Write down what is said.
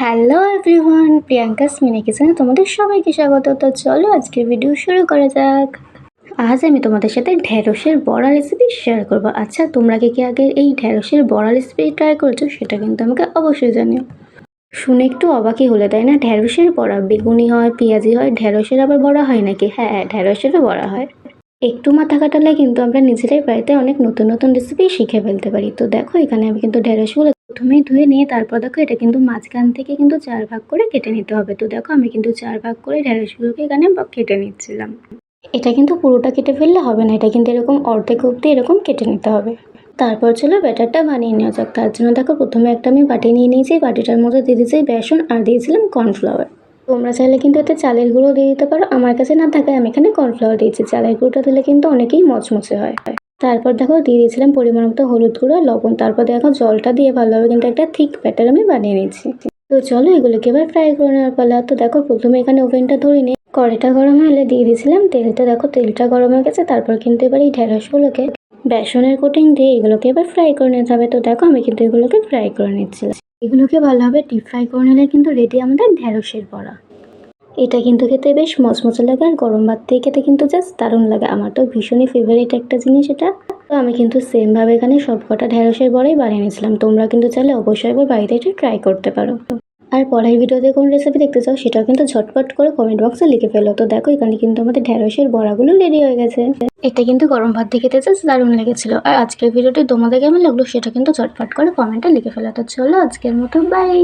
Hello everyone, Priyanka's mini কিচেনে তোমাদের সবাইকে স্বাগত। তো চলো আজকের ভিডিও শুরু করা যাক। আজ আমি তোমাদের সাথে ঢ্যাঁড়সের বড়া রেসিপি শেয়ার করবো। আচ্ছা, তোমরা কি আগে এই ঢ্যাঁড়সের বড়া রেসিপি ট্রাই করেছো? সেটা কিন্তু আমাকে অবশ্যই জানিও। শুনে একটু অবাকই হলে, তাই না? ঢ্যাঁড়সের বড়া, বেগুনি হয়, পেঁয়াজি হয়, ঢ্যাঁড়সের আবার বড়া হয় নাকি? হ্যাঁ, ঢ্যাঁড়সেরও বড়া হয়। একটু মাথা খাটালে কিন্তু আমরা নিজেরাই বাড়িতে অনেক নতুন নতুন রেসিপি শিখে ফেলতে পারি। তো দেখো, এখানে আমি কিন্তু ঢ্যাঁড়সগুলো প্রথমেই ধুয়ে নিয়ে তারপর দেখো এটা কিন্তু মাঝখান থেকে কিন্তু 4 ভাগ করে কেটে নিতে হবে। তো দেখো আমি কিন্তু 4 ভাগ করে ঢ্যাঁড়সগুলোকে এখানে কেটে নিচ্ছিলাম। এটা কিন্তু পুরোটা কেটে ফেললে হবে না, এটা কিন্তু এরকম অর্ধেক অব্দি এরকম কেটে নিতে হবে। তারপর চলো ব্যাটারটা বানিয়ে নেওয়া যাক। তার জন্য দেখো প্রথমে একটা আমি বাটি নিয়ে নিয়েছি, বাটিটার মধ্যে দিয়ে দিয়েছি বেসন আর দিয়েছিলাম কর্নফ্লাওয়ার। তোমরা চাইলে কিন্তু এতে চালের গুঁড়ো দিয়ে দিতে পারো, আমার কাছে না থাকায় আমি এখানে কর্নফ্লাওয়ার দিয়েছি। চালের গুঁড়োটা দিলে কিন্তু অনেকেই মচমচে হয়। তারপর দেখো দিয়ে দিয়েছিলাম পরিমাণ মতো হলুদ গুঁড়ো, লবণ। তারপর দেখো জলটা দিয়ে ভালোভাবে কিন্তু একটা থিক ব্যাটার আমি বানিয়ে নিচ্ছি। তো চলো এগুলোকে এবার ফ্রাই করে নেওয়ার পালা। তো দেখো প্রথমে এখানে ওভেনটা ধরে নিয়ে কড়াইটা গরম হলে দিয়ে দিয়েছিলাম তেল। তো দেখো তেলটা গরম হয়ে গেছে। তারপর কিন্তু এবার এই ঢ্যাঁড়সগুলোকে বেসনের কোটিং দিয়ে এগুলোকে এবার ফ্রাই করে নিতে হবে। তো দেখো আমি কিন্তু এগুলোকে ফ্রাই করে নিচ্ছিলাম। এগুলোকে ভালোভাবে ডিপ ফ্রাই করে নিলে কিন্তু রেডি আমাদের ঢ্যাঁড়সের বড়া। এটা কিন্তু খেতে বেশ মচমচে লাগে আর গরম ভাত দিয়ে খেতে কিন্তু জাস্ট দারুণ লাগে। আমার তো ভীষণই ফেভারিট একটা জিনিস এটা। তো আমি কিন্তু সেমভাবে এখানে সবকটা ঢ্যাঁড়সের বড়াই বানিয়ে নিয়েছিলাম। তোমরা কিন্তু চাইলে অবশ্যই একবার বাড়িতে এটা ট্রাই করতে পারো। আর পরের ভিডিওতে কোন রেসিপি দেখতে চাও সেটাও কিন্তু ঝটপট করে কমেন্ট বক্সে লিখে ফেলো। তো দেখো এখানে কিন্তু আমাদের ঢ্যাঁড়সের বড়াগুলো রেডি হয়ে গেছে। এটা কিন্তু গরম ভাত দিয়ে খেতে জাস্ট দারুণ লেগেছিল। আর আজকের ভিডিওটি তোমাদের কেমন লাগলো সেটা কিন্তু ঝটপট করে কমেন্টে লিখে ফেলো। তো চলো আজকের মতো বাই।